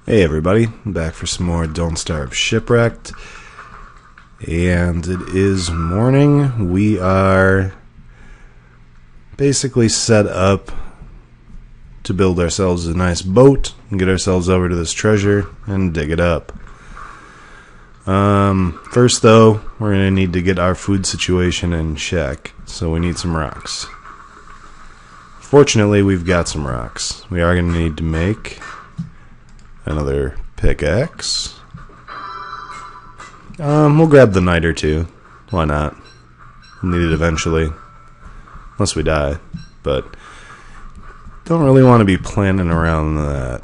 Hey everybody, I'm back for some more Don't Starve Shipwrecked. And it is morning. We are basically set up to build ourselves a nice boat and get ourselves over to this treasure and dig it up. First though, we're going to need to get our food situation in check, so we need some rocks. Fortunately, we've got some rocks. We are going to need to make another pickaxe. We'll grab the night or two. Why not? We'll need it eventually. Unless we die. But don't really want to be planning around that.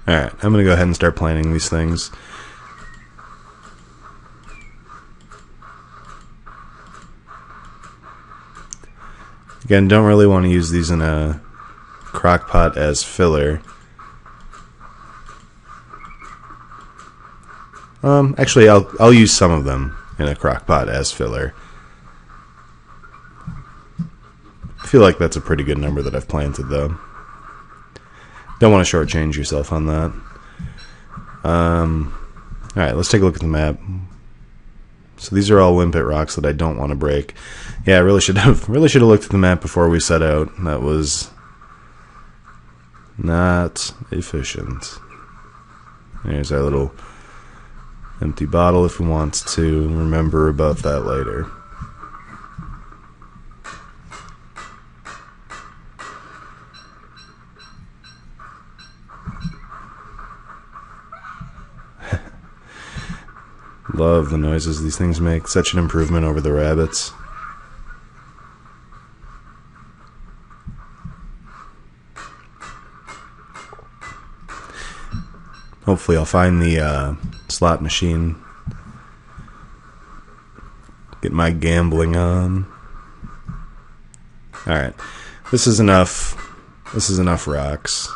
Alright, I'm going to go ahead and start planning these things. Again, don't really want to use these in a crock pot as filler. Actually, I'll use some of them in a crock pot as filler. I feel like that's a pretty good number that I've planted, though. Don't want to shortchange yourself on that. Alright, let's take a look at the map. So these are all limpet rocks that I don't want to break. Yeah, I really should have looked at the map before we set out. That was not efficient. There's our little empty bottle if we want to remember about that later. Love the noises these things make. Such an improvement over the rabbits. Hopefully I'll find the slot machine. Get my gambling on. Alright. This is enough. This is enough rocks.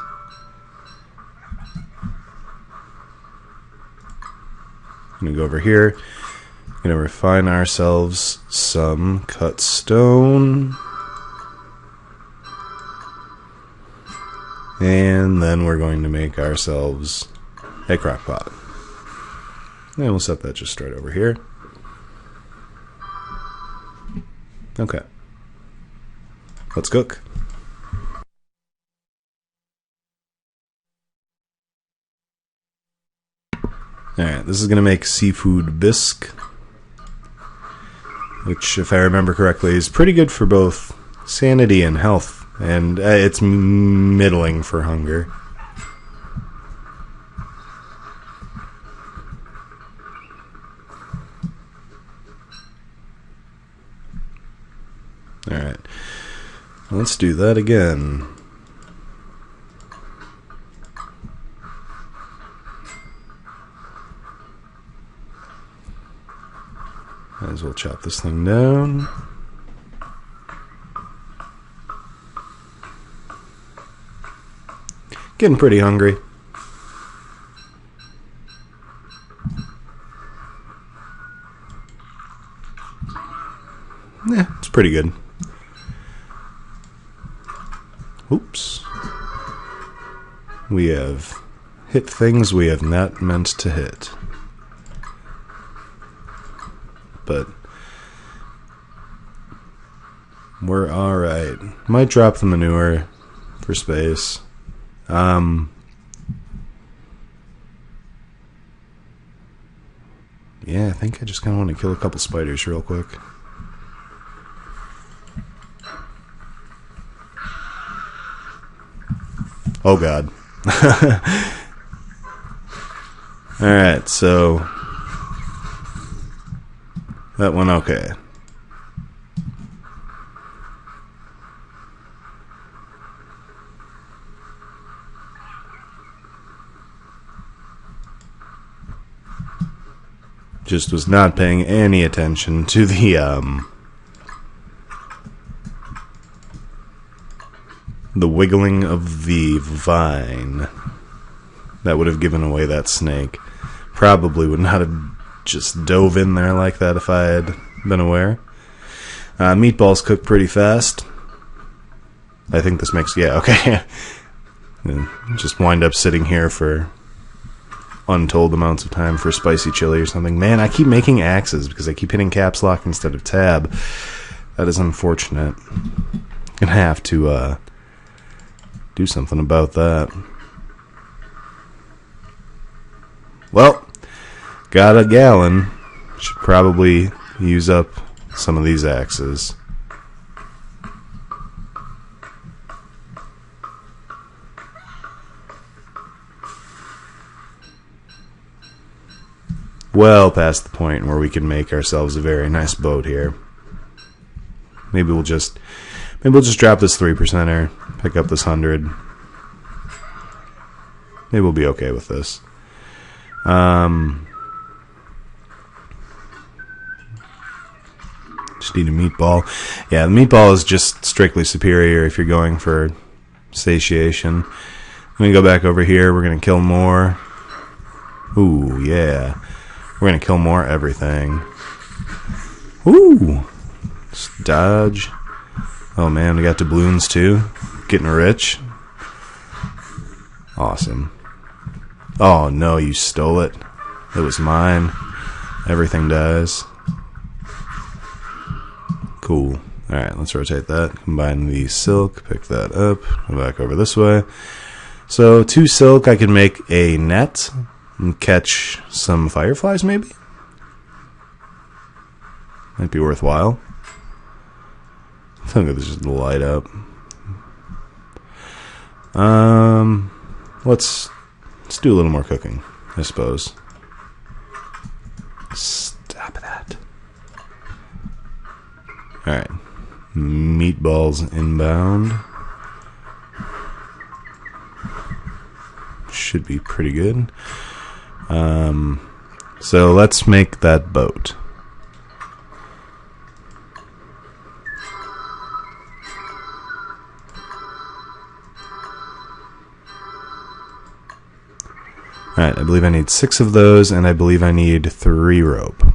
I'm going to go over here. I'm going to refine ourselves some cut stone. And then we're going to make ourselves a crock pot. And we'll set that just right over here. Okay. Let's cook. Alright, this is going to make seafood bisque, which, if I remember correctly, is pretty good for both sanity and health, and it's middling for hunger. Alright, let's do that again. Might as well chop this thing down. Getting pretty hungry. Yeah, it's pretty good. Oops. We have hit things we have not meant to hit. But we're alright. Might drop the manure for space. Yeah, I think I just kind of want to kill a couple spiders real quick. Oh god. Alright, so that went okay. Just was not paying any attention to the wiggling of the vine. That would have given away that snake. Probably would not have just dove in there like that if I had been aware. Meatballs cook pretty fast. I think this makes... Yeah, okay. Just wind up sitting here for untold amounts of time for spicy chili or something. Man, I keep making axes because I keep hitting caps lock instead of tab. That is unfortunate. Gonna have to do something about that. Well, got a gallon. Should probably use up some of these axes. Well past the point where we can make ourselves a very nice boat here. Maybe we'll just drop this 3%er, pick up this 100. Maybe we'll be okay with this. Just need a meatball. Yeah, the meatball is just strictly superior if you're going for satiation. I'm gonna go back over here. We're gonna kill more. Ooh, yeah. We're gonna kill more everything. Ooh. Just dodge. Oh man, we got doubloons too. Getting rich. Awesome. Oh no, you stole it. It was mine. Everything dies. Cool. Alright, let's rotate that. Combine the silk. Pick that up. Go back over this way. So, 2 silk, I can make a net and catch some fireflies, maybe? Might be worthwhile. I think it's just light up. Let's do a little more cooking, I suppose. Stop that. Alright. Meatballs inbound. Should be pretty good. So let's make that boat. Alright, I believe I need 6 of those, and I believe I need 3 rope.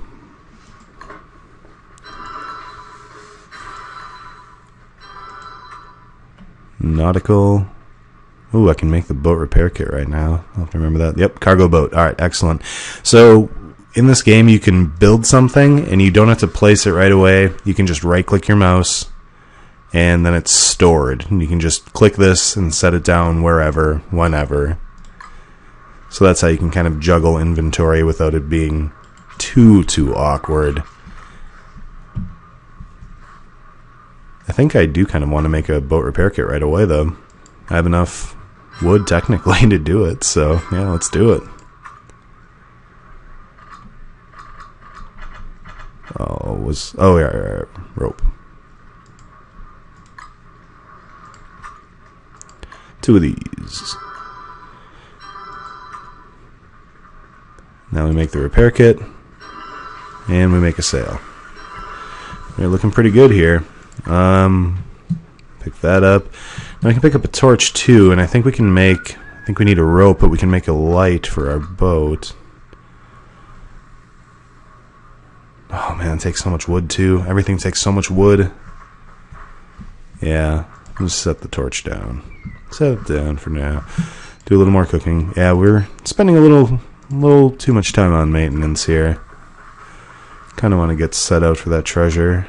Nautical. Ooh, I can make the boat repair kit right now. I'll have to remember that. Yep, cargo boat. Alright, excellent. So, in this game, you can build something, and you don't have to place it right away. You can just right-click your mouse, and then it's stored. And you can just click this and set it down wherever, whenever. So that's how you can kind of juggle inventory without it being too awkward. I think I do kind of want to make a boat repair kit right away, though. I have enough wood, technically, to do it, so yeah, let's do it. Oh, yeah, rope. 2 of these. Now we make the repair kit, and we make a sail. We're looking pretty good here. Pick that up. Now I can pick up a torch too, and I think we can make... I think we need a rope, but we can make a light for our boat. Oh man, it takes so much wood too. Everything takes so much wood. Yeah, let's set the torch down. Set it down for now. Do a little more cooking. Yeah, we're spending a little too much time on maintenance here. Kind of want to get set out for that treasure.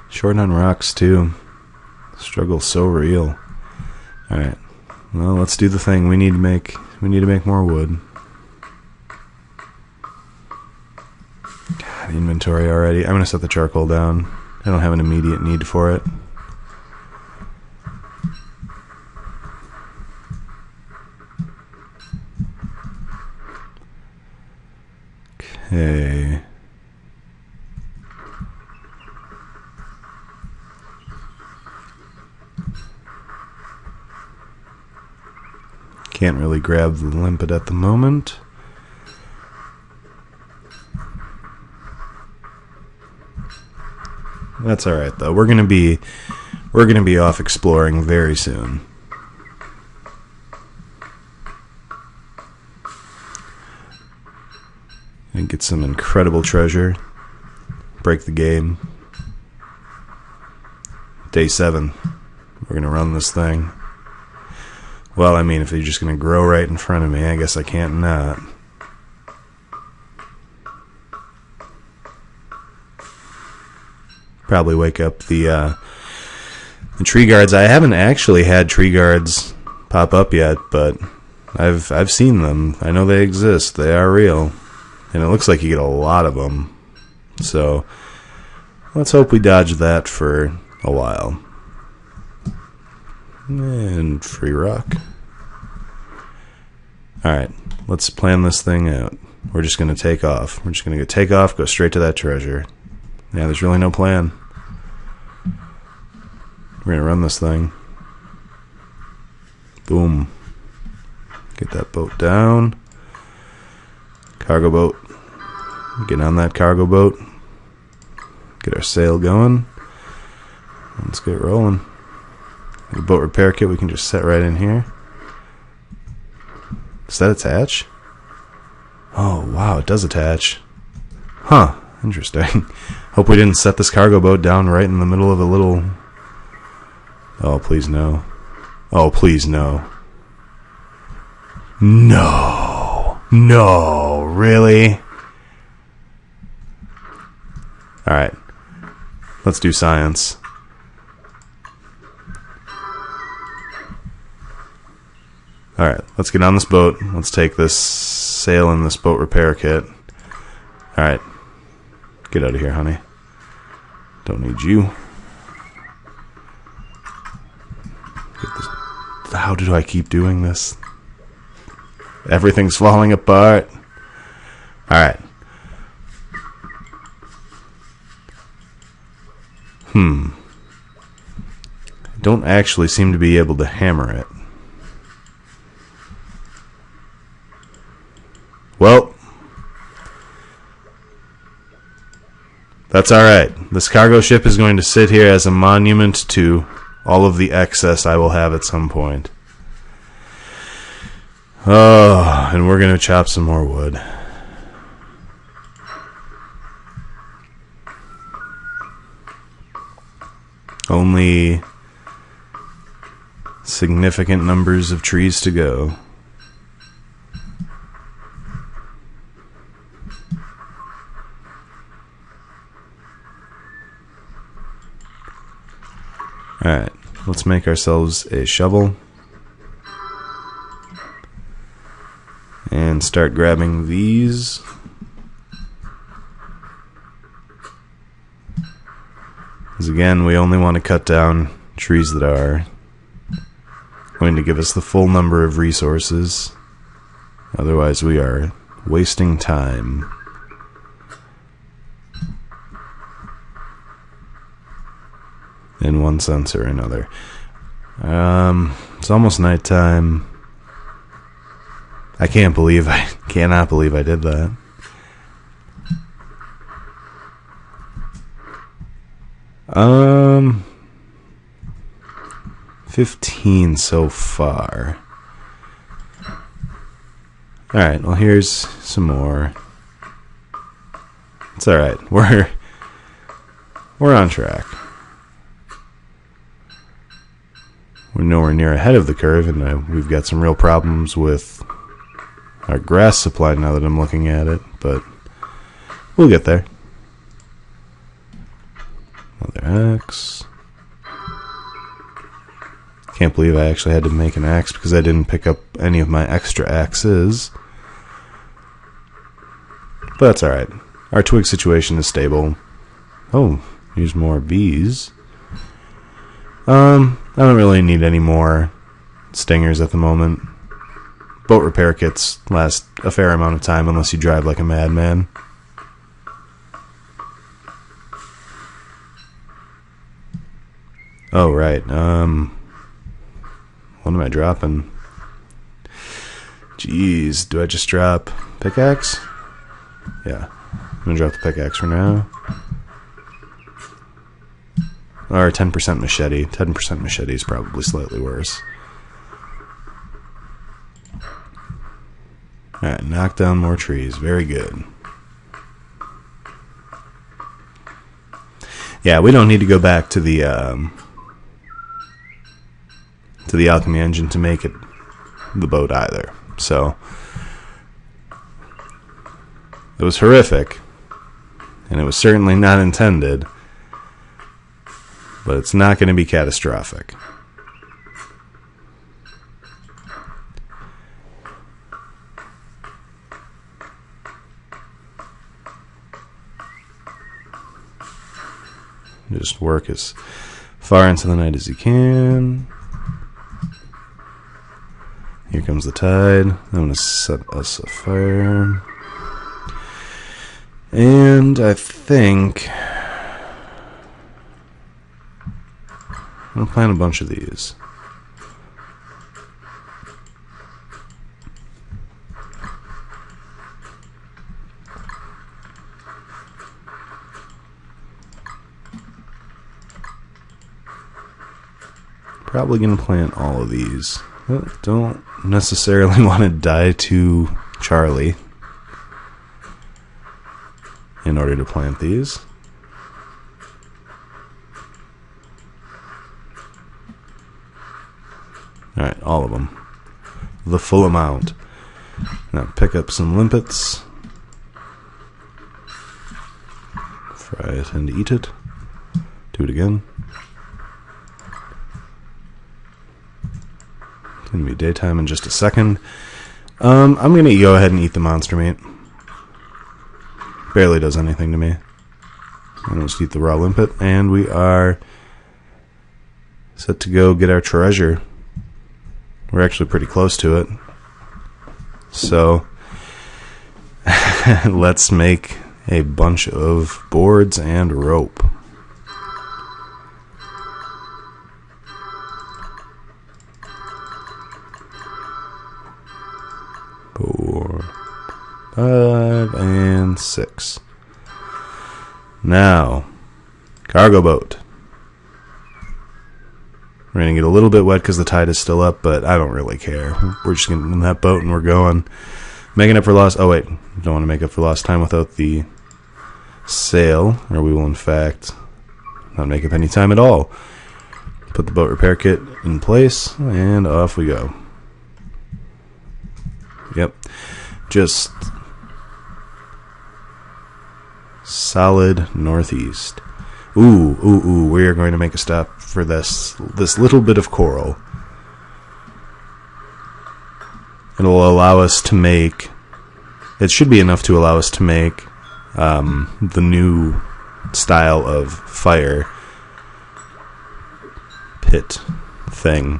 Short on rocks too. Struggle's so real. Alright. Well, let's do the thing. We need to make more wood. God, inventory already. I'm gonna set the charcoal down. I don't have an immediate need for it. Okay. Can't really grab the limpet at the moment. That's all right though. We're gonna be off exploring very soon. and get some incredible treasure. Break the game. Day 7. We're going to run this thing. Well, I mean, if they're just going to grow right in front of me, I guess I can't not. Probably wake up the tree guards. I haven't actually had tree guards pop up yet, but I've seen them. I know they exist. They are real. And it looks like you get a lot of them. So let's hope we dodge that for a while. And free rock. Alright, let's plan this thing out. We're just going to take off. We're just going to take off, go straight to that treasure. Yeah, there's really no plan. We're going to run this thing. Boom. Get that boat down. Cargo boat. Get on that cargo boat. Get our sail going. Let's get rolling. The boat repair kit we can just set right in here. Does that attach? Oh, wow, it does attach. Huh, interesting. Hope we didn't set this cargo boat down right in the middle of a little... Oh, please no. Oh, please no. No. No, really? Alright. Let's do science. Alright, let's get on this boat. Let's take this sail and this boat repair kit. Alright. Get out of here, honey. Don't need you. Get this. How do I keep doing this? Everything's falling apart. Alright. I don't actually seem to be able to hammer it. Well, that's alright. This cargo ship is going to sit here as a monument to all of the excess I will have at some point. Oh, and we're going to chop some more wood. Only significant numbers of trees to go. Alright, let's make ourselves a shovel. And start grabbing these. Because again, we only want to cut down trees that are going to give us the full number of resources. Otherwise, we are wasting time. In one sense or another. It's almost nighttime. I cannot believe I did that. Um, 15 so far. Alright, well here's some more. It's alright. We're on track. We're nowhere near ahead of the curve, and we've got some real problems with our grass supply now that I'm looking at it, but we'll get there. Another axe. Can't believe I actually had to make an axe because I didn't pick up any of my extra axes. But that's alright. Our twig situation is stable. Oh, here's more bees. I don't really need any more stingers at the moment. Boat repair kits last a fair amount of time unless you drive like a madman. Oh, right. What am I dropping? Jeez, do I just drop pickaxe? Yeah, I'm gonna drop the pickaxe for now. Or 10% machete. 10% machete is probably slightly worse. Alright, knock down more trees. Very good. Yeah, we don't need to go back to the alchemy engine to make it the boat either. So it was horrific, and it was certainly not intended, but it's not going to be catastrophic. Just work as far into the night as you can. Here comes the tide. I'm going to set us afire. And I think I'm going to plant a bunch of these. Probably going to plant all of these. Don't necessarily want to die to Charlie in order to plant these. Alright, all of them. The full amount. Now pick up some limpets. Fry it and eat it. Do it again. It's going to be daytime in just a second. I'm going to go ahead and eat the monster meat. Barely does anything to me. And just eat the raw limpet, and we are set to go get our treasure. We're actually pretty close to it. So let's make a bunch of boards and rope. Four, 5, and 6. Now, cargo boat. We're going to get a little bit wet because the tide is still up, but I don't really care. We're just getting in that boat and we're going. Making up for lost... Oh, wait. Don't want to make up for lost time without the sail, or we will, in fact, not make up any time at all. Put the boat repair kit in place, and off we go. Yep. Just solid northeast. Ooh, we are going to make a stop for this little bit of coral. It'll allow us to make... It should be enough to allow us to make the new style of fire pit thing.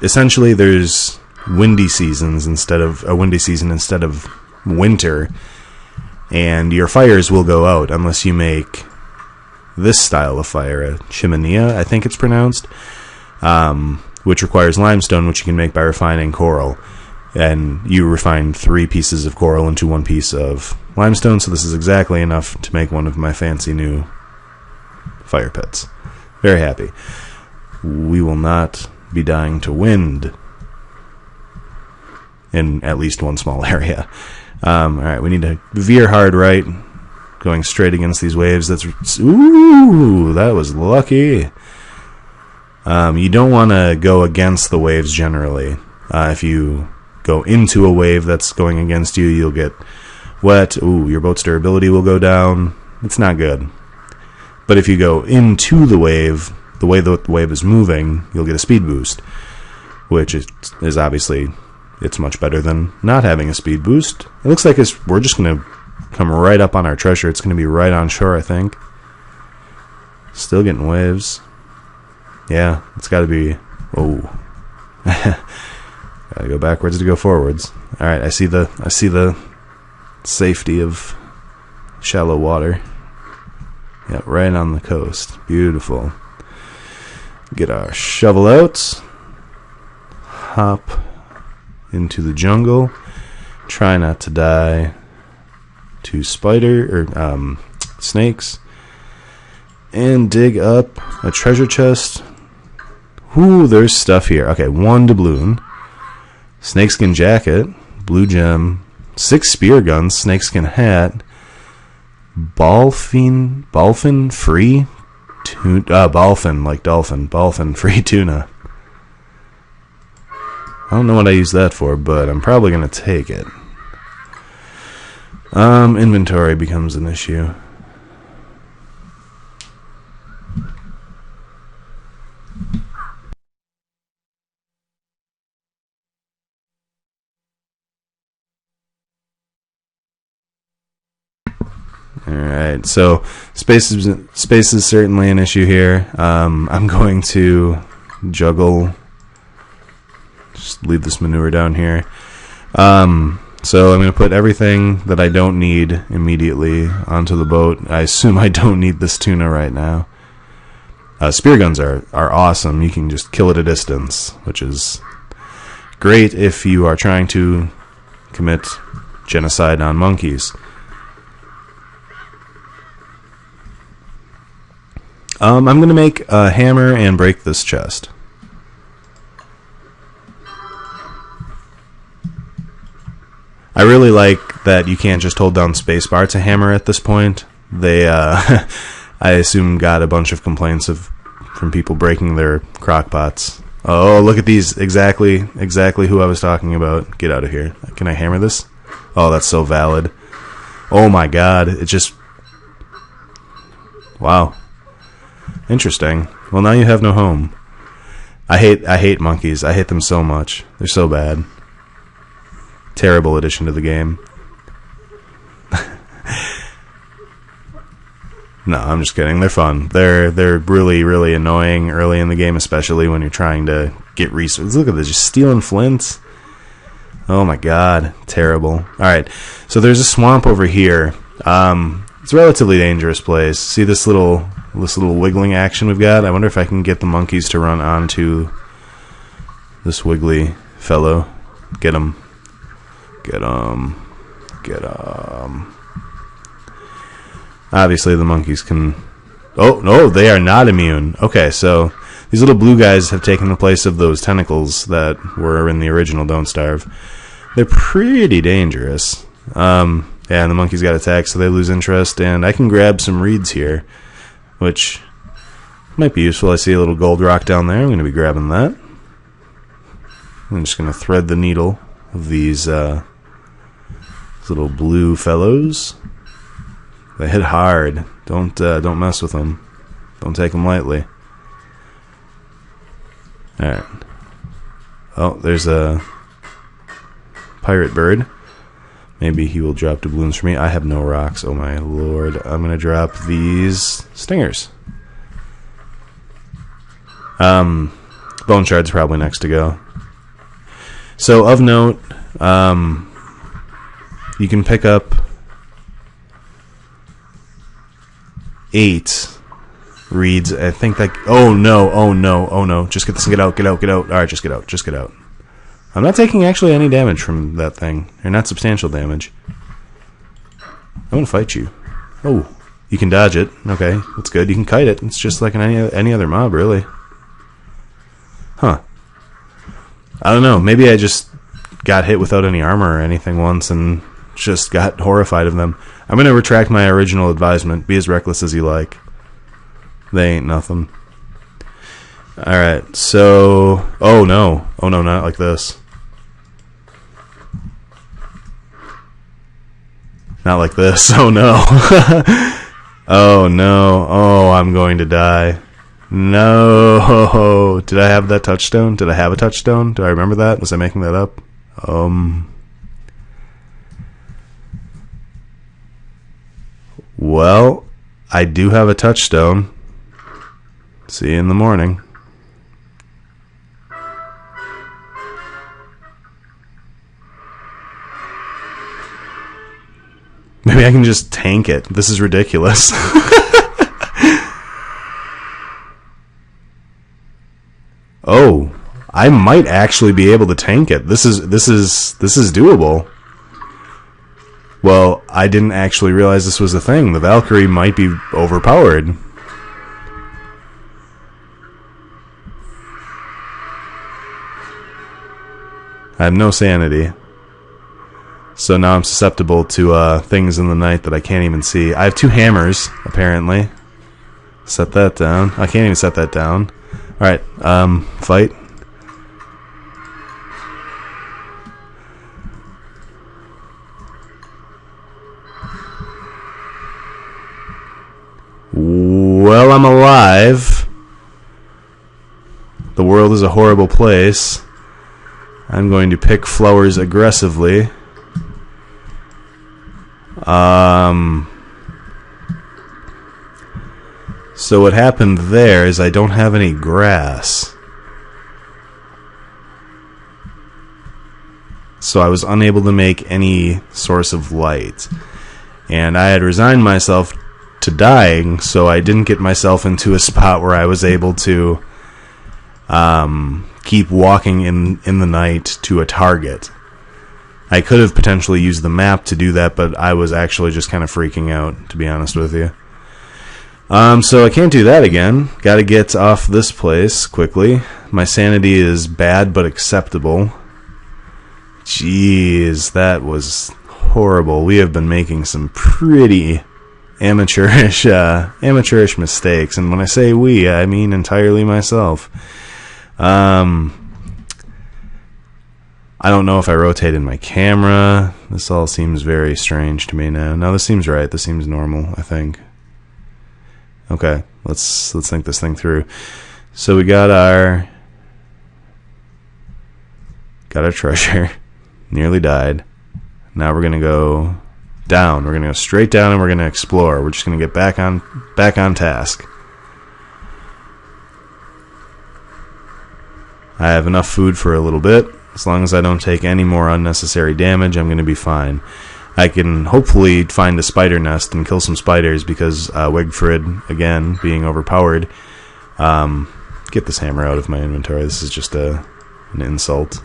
Essentially, there's windy seasons instead of a windy season instead of winter, and your fires will go out unless you make this style of fire, a chimenea, I think it's pronounced, which requires limestone, which you can make by refining coral. And you refine 3 pieces of coral into 1 piece of limestone, so this is exactly enough to make one of my fancy new fire pits. Very happy. We will not be dying to wind in at least one small area. Alright, we need to veer hard right, going straight against these waves. Ooh, that was lucky. You don't want to go against the waves generally. If you go into a wave that's going against you, you'll get wet. Ooh, your boat's durability will go down. It's not good. But if you go into the way the wave is moving, you'll get a speed boost, which is obviously... It's much better than not having a speed boost. It looks like we're just going to come right up on our treasure. It's going to be right on shore, I think. Still getting waves. Yeah, it's got to be... Oh. Gotta go backwards to go forwards. Alright, I see the safety of shallow water. Yeah, right on the coast. Beautiful. Get our shovel out. Hop into the jungle. Try not to die to snakes. And dig up a treasure chest. Ooh, there's stuff here. Okay, 1 doubloon. Snakeskin jacket. Blue gem. 6 spear guns. Snakeskin hat. Ballfin free tuna. Ballfin, like dolphin. Ballfin free tuna. I don't know what I use that for, but I'm probably going to take it. Inventory becomes an issue. Alright, so space is certainly an issue here. I'm going to juggle. Just leave this manure down here. So I'm going to put everything that I don't need immediately onto the boat. I assume I don't need this tuna right now. Spear guns are awesome. You can just kill at a distance, which is great if you are trying to commit genocide on monkeys. I'm going to make a hammer and break this chest. I really like that you can't just hold down spacebar to hammer at this point. They, I assume, got a bunch of complaints from people breaking their crock pots. Oh, look at these. Exactly who I was talking about. Get out of here. Can I hammer this? Oh, that's so valid. Oh my god. It just... Wow. Interesting. Well, now you have no home. I hate monkeys. I hate them so much. They're so bad. Terrible addition to the game. No, I'm just kidding. They're fun. They're really, really annoying early in the game, especially when you're trying to get resources. Look at this, just stealing flints. Oh my god, terrible. Alright, so there's a swamp over here. It's a relatively dangerous place. See this little wiggling action we've got? I wonder if I can get the monkeys to run onto this wiggly fellow. Get him. Get him. Get him. Obviously the monkeys can... Oh, no, they are not immune. Okay, so these little blue guys have taken the place of those tentacles that were in the original Don't Starve. They're pretty dangerous. Yeah, and the monkeys got attacked, so they lose interest, and I can grab some reeds here, which might be useful. I see a little gold rock down there. I'm going to be grabbing that. I'm just going to thread the needle of these little blue fellows. They hit hard. Don't mess with them. Don't take them lightly. Alright. Oh, there's a pirate bird. Maybe he will drop doubloons for me. I have no rocks. Oh my lord. I'm going to drop these stingers. Bone shard's probably next to go. So, of note, you can pick up 8 reeds. I think that... Oh no. Just get this and get out. Alright, just get out. I'm not taking actually any damage from that thing. Or not substantial damage. I'm gonna fight you. Oh, you can dodge it. Okay, that's good. You can kite it. It's just like any other mob, really. Huh. I don't know. Maybe I just got hit without any armor or anything once and just got horrified of them. I'm going to retract my original advisement. Be as reckless as you like. They ain't nothing. Alright, so... Oh no, not like this. Not like this. Oh no. Oh no. Oh, I'm going to die. No. Did I have that touchstone? Did I have a touchstone? Do I remember that? Was I making that up? Well, I do have a touchstone. See you in the morning. Maybe I can just tank it. This is ridiculous. Oh, I might actually be able to tank it. This is doable. Well, I didn't actually realize this was a thing. The Valkyrie might be overpowered. I have no sanity. So now I'm susceptible to things in the night that I can't even see. I have 2 hammers, apparently. Set that down. I can't even set that down. Alright, fight. Well, I'm alive. The world is a horrible place. I'm going to pick flowers aggressively. So what happened there is I don't have any grass. So I was unable to make any source of light. And I had resigned myself to dying, so I didn't get myself into a spot where I was able to keep walking in the night to a target. I could have potentially used the map to do that, but I was actually just kind of freaking out, to be honest with you. So I can't do that again. Gotta get off this place quickly. My sanity is bad but acceptable. Jeez, that was horrible. We have been making some pretty amateurish mistakes, and when I say we, I mean entirely myself. I don't know if I rotated my camera. This all seems very strange to me now. No, this seems right. This seems normal, I think. Okay, let's think this thing through. So we got our treasure. Nearly died. Now we're gonna go down. We're gonna go straight down, and we're gonna explore. We're just gonna get back on task. I have enough food for a little bit. As long as I don't take any more unnecessary damage, I'm gonna be fine. I can hopefully find a spider nest and kill some spiders because Wigfrid, again, being overpowered. Get this hammer out of my inventory. This is just an insult.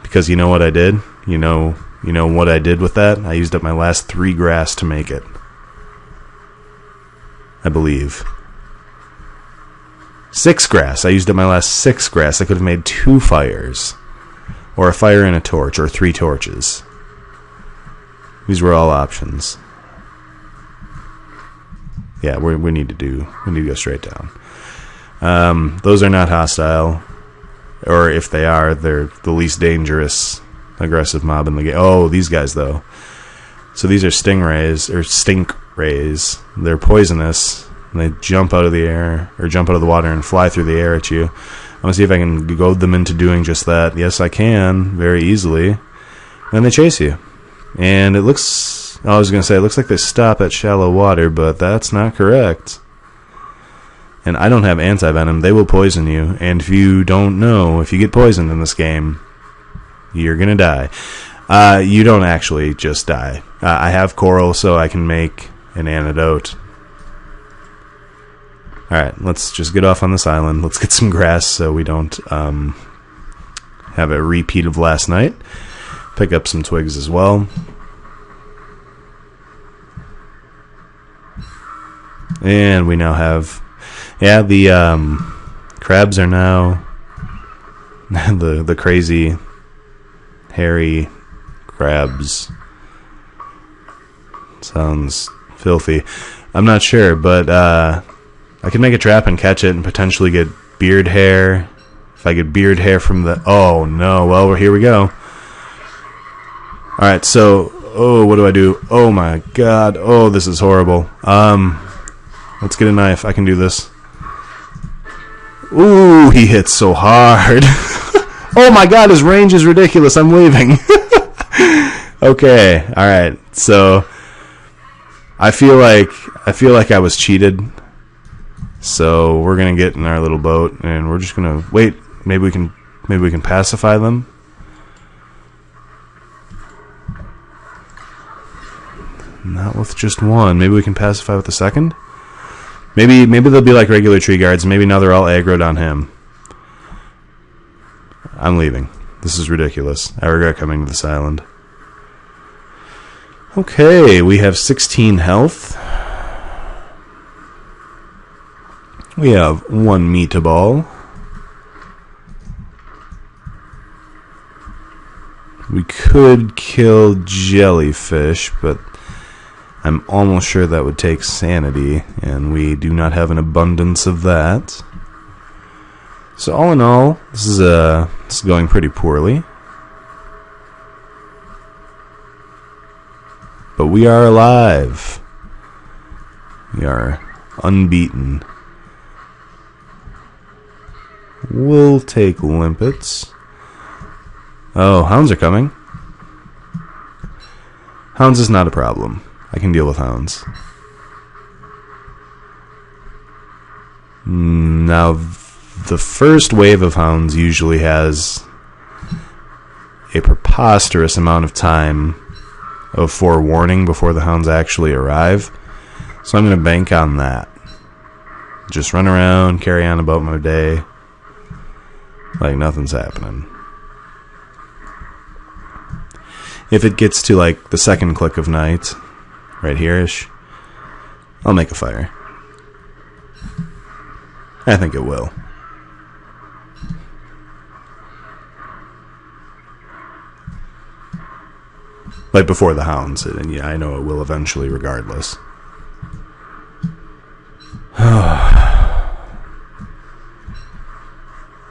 Because you know what I did? You know what I did with that? I used up my last 3 grass to make it. I believe. 6 grass. I used up my last 6 grass. I could have made 2 fires. Or a fire and a torch, or 3 torches. These were all options. Yeah, we need to go straight down. Those are not hostile, or if they are, they're the least dangerous aggressive mob in the game. Oh, these guys though. So these are stingrays or stink rays. They're poisonous. And they jump out of the air or jump out of the water and fly through the air at you. I want to see if I can goad them into doing just that. Yes, I can, very easily. And they chase you. And it looks... I was going to say, it looks like they stop at shallow water, but that's not correct. And I don't have anti-venom. They will poison you. And if you don't know, if you get poisoned in this game, you're going to die. You don't actually just die. I have coral, so I can make an antidote. Alright, let's just get off on this island. Let's get some grass so we don't have a repeat of last night. Pick up some twigs as well. And we now have... Yeah, the crabs are now... the crazy, hairy crabs. Sounds filthy. I'm not sure, but... I can make a trap and catch it and potentially get beard hair. If I get beard hair from the... Oh, no. Well, here we go. Alright, so... Oh, what do I do? Oh, my God. Oh, this is horrible. Let's get a knife. I can do this. Ooh, he hits so hard. Oh, my God. His range is ridiculous. I'm leaving. Okay. Alright. So... I feel like I was cheated. So we're gonna get in our little boat and we're just gonna wait. Maybe we can pacify them. Not with just one. Maybe we can pacify with the second. Maybe they'll be like regular tree guards. Maybe now they're all aggroed on him. I'm leaving. This is ridiculous. I regret coming to this island. Okay, we have 16 health. We have 1 meatball. We could kill jellyfish, but I'm almost sure that would take sanity, and we do not have an abundance of that. So all in all, this is going pretty poorly. But we are alive. We are unbeaten. We'll take limpets. Oh, hounds are coming. Hounds is not a problem. I can deal with hounds. Now, the first wave of hounds usually has a preposterous amount of time of forewarning before the hounds actually arrive. So I'm going to bank on that. Just run around, carry on about my day like nothing's happening. If it gets to like the second click of night, right here-ish, I'll make a fire. I think it will. Like before the hounds, and yeah, I know it will eventually regardless.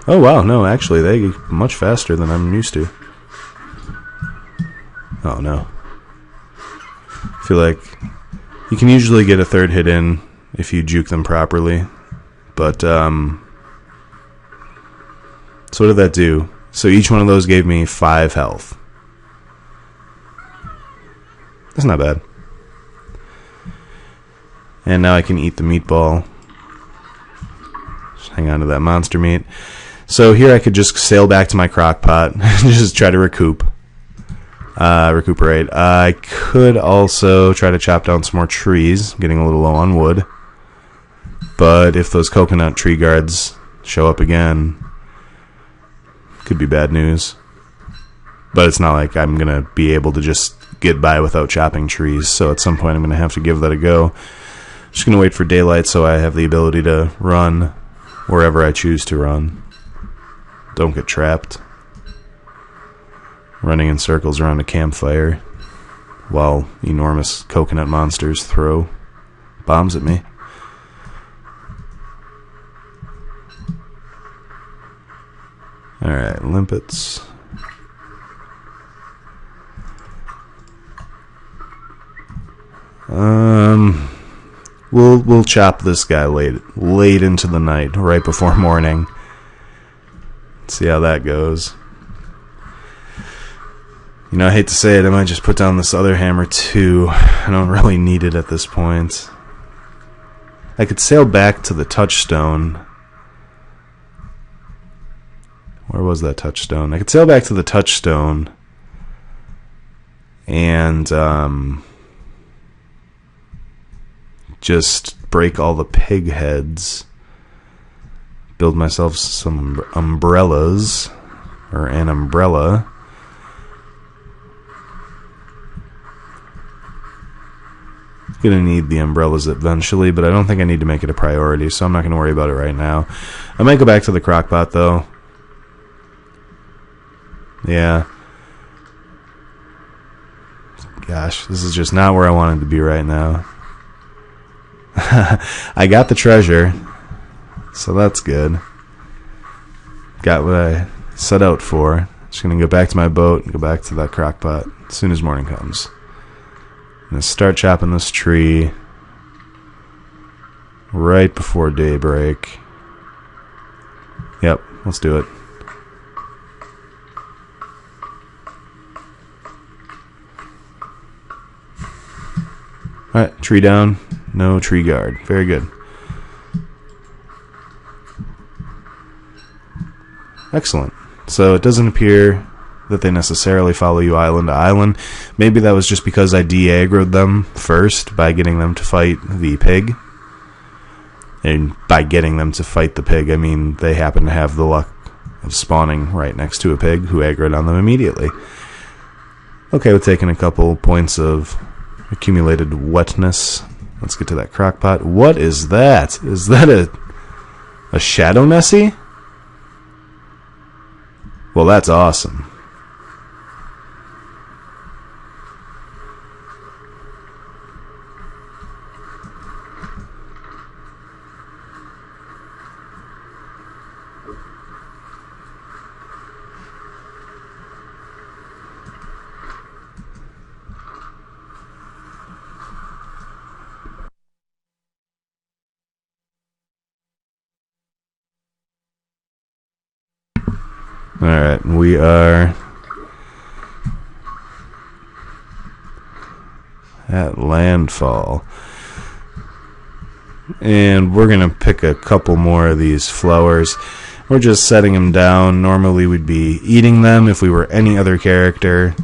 Oh wow, no, actually they get much faster than I'm used to. Oh no. I feel like you can usually get a third hit in if you juke them properly. But, so what did that do? So each one of those gave me 5 health. That's not bad. And now I can eat the meatball. Just hang on to that monster meat. So here I could just sail back to my crock pot and just try to recuperate. I could also try to chop down some more trees, getting a little low on wood. But if those coconut tree guards show up again, could be bad news. But it's not like I'm going to be able to just get by without chopping trees, so at some point I'm going to have to give that a go. Just going to wait for daylight so I have the ability to run wherever I choose to run. Don't get trapped. Running in circles around a campfire while enormous coconut monsters throw bombs at me. Alright, limpets. We'll chop this guy late into the night, right before morning. See how that goes. You know, I hate to say it, I might just put down this other hammer too. I don't really need it at this point. I could sail back to the touchstone. Where was that touchstone? I could sail back to the touchstone and just break all the pig heads. Build myself some umbrellas, or an umbrella. Gonna need the umbrellas eventually, but I don't think I need to make it a priority, so I'm not gonna worry about it right now. I might go back to the crockpot though. Yeah. Gosh, this is just not where I wanted to be right now. I got the treasure, so that's good. Got what I set out for. Just gonna go back to my boat and go back to that crockpot as soon as morning comes. I'm gonna start chopping this tree right before daybreak. Yep, let's do it. Alright, tree down. No tree guard. Very good. Excellent. So it doesn't appear that they necessarily follow you island to island. Maybe that was just because I de-aggroed them first by getting them to fight the pig. And by getting them to fight the pig, I mean they happen to have the luck of spawning right next to a pig who aggroed on them immediately. Okay, we're taking a couple points of accumulated wetness. Let's get to that crockpot. What is that? Is that a shadow Nessie? Well, that's awesome. Alright, we are at landfall. And we're going to pick a couple more of these flowers. We're just setting them down. Normally we'd be eating them if we were any other character.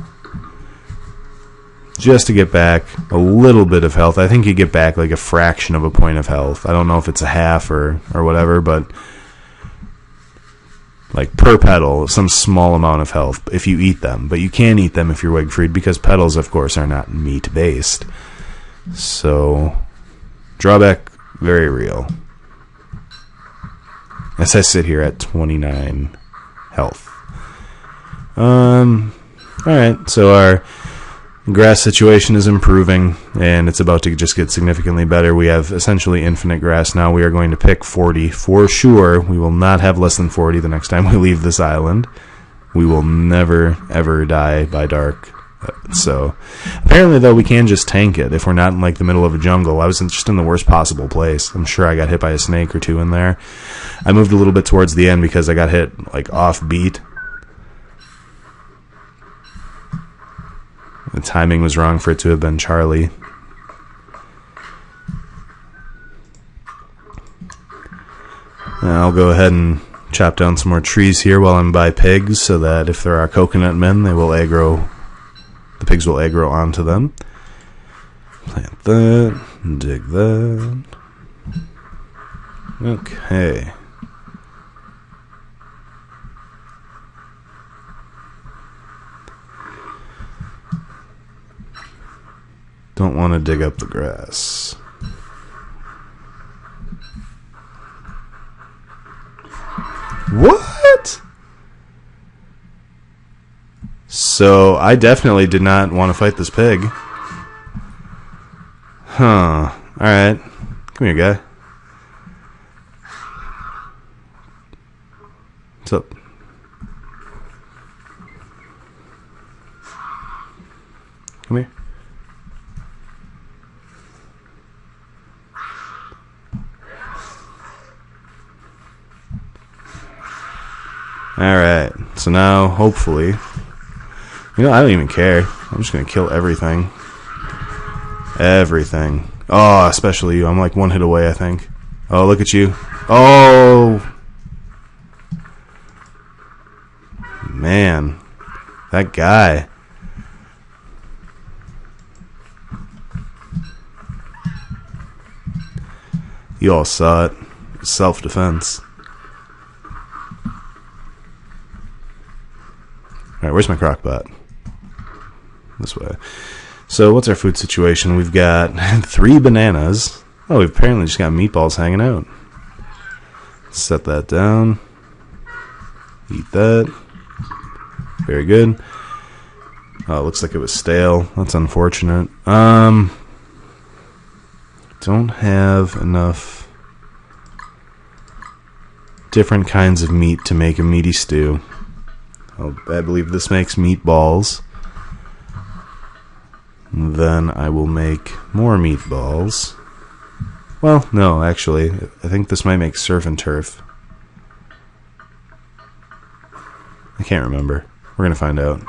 Just to get back a little bit of health. I think you get back like a fraction of a point of health. I don't know if it's a half or whatever, but like per petal, some small amount of health if you eat them. But you can't eat them if you're Wigfrid, because petals, of course, are not meat-based. So, drawback, very real. As I sit here at 29 health. Alright, so our grass situation is improving, and it's about to just get significantly better. We have essentially infinite grass now. We are going to pick 40 for sure. We will not have less than 40 the next time we leave this island. We will never, ever die by dark. So, apparently, though, we can just tank it if we're not in, like, the middle of a jungle. I was just in the worst possible place. I'm sure I got hit by a snake or two in there. I moved a little bit towards the end because I got hit, like, off beat. The timing was wrong for it to have been Charlie. I'll go ahead and chop down some more trees here while I'm by pigs, so that if there are coconut men, they will aggro. The pigs will aggro onto them. Plant that. Dig that. Okay. Don't want to dig up the grass. What? So, I definitely did not want to fight this pig. Huh. Alright. Come here, guy. What's up? Come here. Alright, so now, hopefully... You know, I don't even care. I'm just gonna kill everything. Everything. Oh, especially you. I'm like one hit away, I think. Oh, look at you. Oh! Man. That guy. You all saw it. Self-defense. Alright, where's my crockpot? This way. So, what's our food situation? We've got 3 bananas. Oh, we've apparently just got meatballs hanging out. Set that down. Eat that. Very good. Oh, it looks like it was stale. That's unfortunate. Don't have enough different kinds of meat to make a meaty stew. I believe this makes meatballs. Then I will make more meatballs. Well, no, actually, I think this might make surf and turf. I can't remember. We're gonna find out.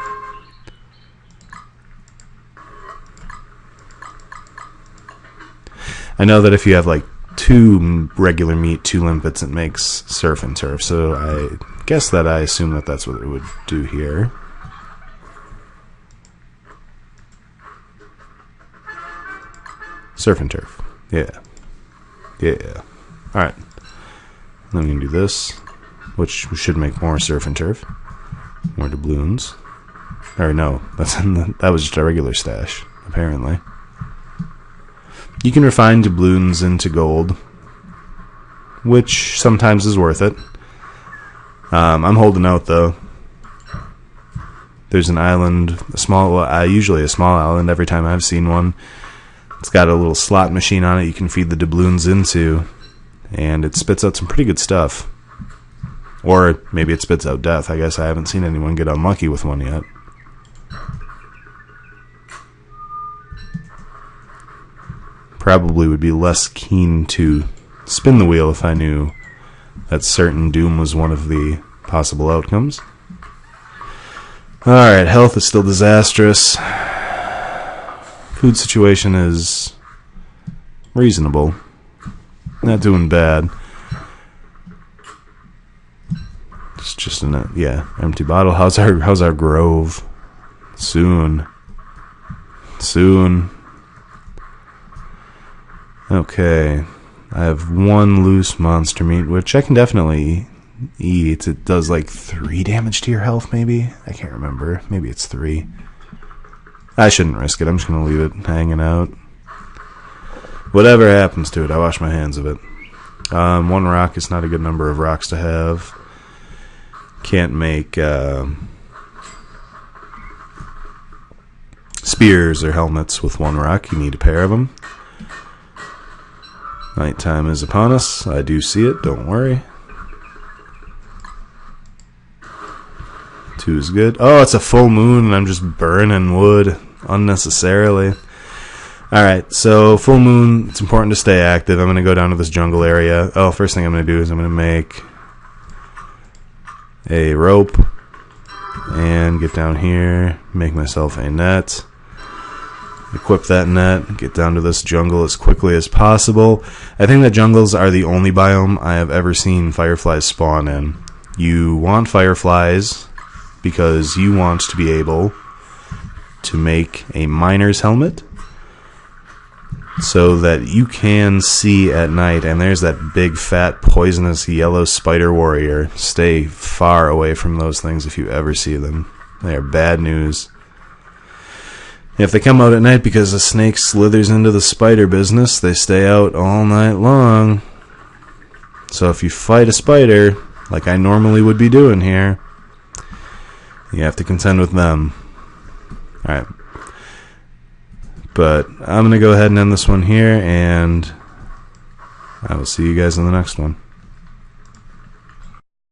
I know that if you have like 2 regular meat, 2 limpets, it makes surf and turf. So I guess that I assume that that's what it would do here. Surf and turf. Yeah. Yeah. Alright. Then we can do this, which should make more surf and turf. More doubloons. Or no, that was just a regular stash, apparently. You can refine doubloons into gold, which sometimes is worth it. I'm holding out, though. There's an island, usually a small island every time I've seen one. It's got a little slot machine on it you can feed the doubloons into, and it spits out some pretty good stuff. Or maybe it spits out death. I guess I haven't seen anyone get unlucky with one yet. Probably would be less keen to spin the wheel if I knew that certain doom was one of the possible outcomes. Alright, health is still disastrous. Food situation is reasonable. Not doing bad. It's just an empty bottle. How's our grove? Soon. Okay. I have one loose monster meat, which I can definitely eat. It does like 3 damage to your health, maybe? I can't remember. Maybe it's 3. I shouldn't risk it. I'm just going to leave it hanging out. Whatever happens to it, I wash my hands of it. 1 rock is not a good number of rocks to have. Can't make spears or helmets with 1 rock. You need a pair of them. Nighttime is upon us. I do see it, don't worry. 2 is good. Oh, it's a full moon and I'm just burning wood unnecessarily. Alright, so full moon, it's important to stay active. I'm going to go down to this jungle area. Oh, first thing I'm going to do is I'm going to make a rope and get down here, make myself a net. Equip that net, get down to this jungle as quickly as possible. I think that jungles are the only biome I have ever seen fireflies spawn in. You want fireflies because you want to be able to make a miner's helmet so that you can see at night, and there's that big fat poisonous yellow spider warrior. Stay far away from those things if you ever see them. They are bad news. If they come out at night because a snake slithers into the spider business, they stay out all night long. So if you fight a spider, like I normally would be doing here, you have to contend with them. Alright. But I'm going to go ahead and end this one here, and I will see you guys in the next one.